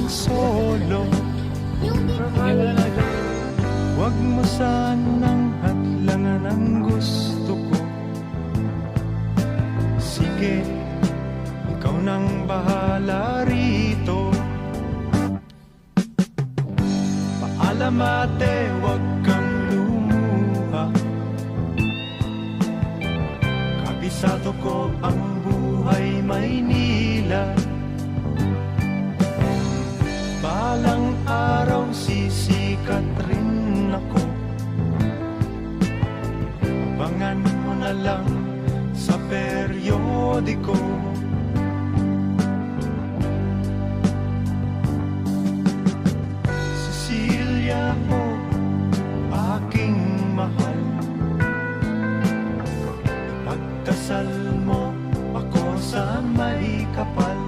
solo. Huwag mo sanang hadlangan ang gusto ko. Sige, ikaw nang bahala rito. Paalam ate, huwag kang lumuha. Kabisado ko ang buhay Maynila. Balang araw sisikat rin ako. Abangan mo na lang sa periodiko. Cecilia mo, aking mahal, pagdasal mo ako sa may kapal.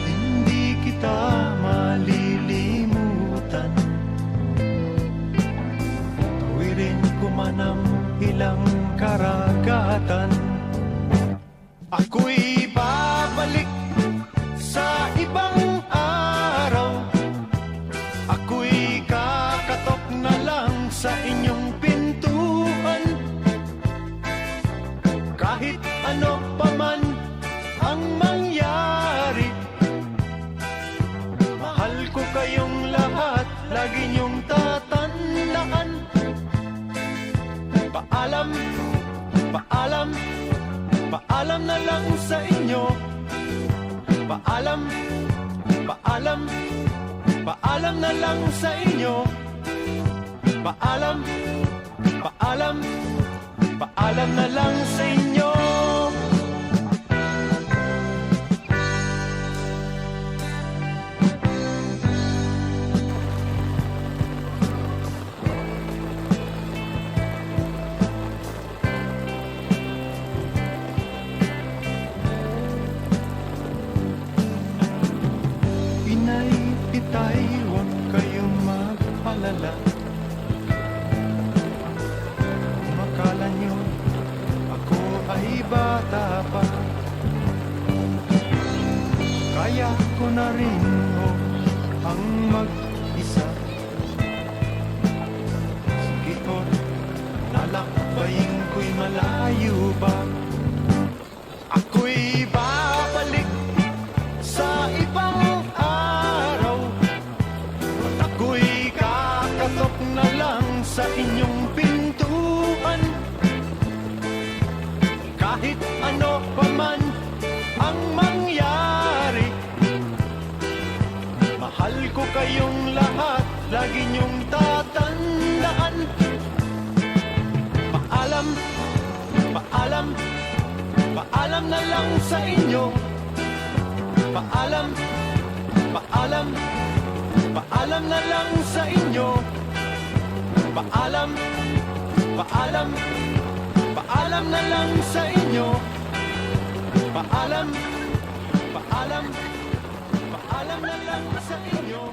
Hindi kita malilimutan, tawirin ko man ang ilang karagatan. Ako'y babalik sa ibang araw. Ako'y kakatok na lang sa inyong pintuan. Kahit ano pa man ang mangyari, mahal ko kayong lahat, lagi niyong tatandaan. Paalam, paalam, paalam na lang sa inyo. Paalam, paalam, paalam na lang sa inyo. Paalam, paalam, paalam na lang sa inyo. Inay, itay, huwag kayong mag-alala. Kung akala nyo ako ay bata pa, kaya ko na rin ang mag-isa. Sige ko, lalakbayin ko'y malayo ba. Ako'y babalik sa ibang araw, at ako'y kakatok na lang sa inyong pintuan. Kahit ano pa man ang mangyari, mahal ko kayong lahat, lagi niyong tatandaan. Paalam, paalam, paalam na lang sa inyo. Paalam, paalam, paalam na lang sa inyo. Paalam, paalam, paalam na lang sa inyo. Paalam, paalam, paalam na lang sa inyo.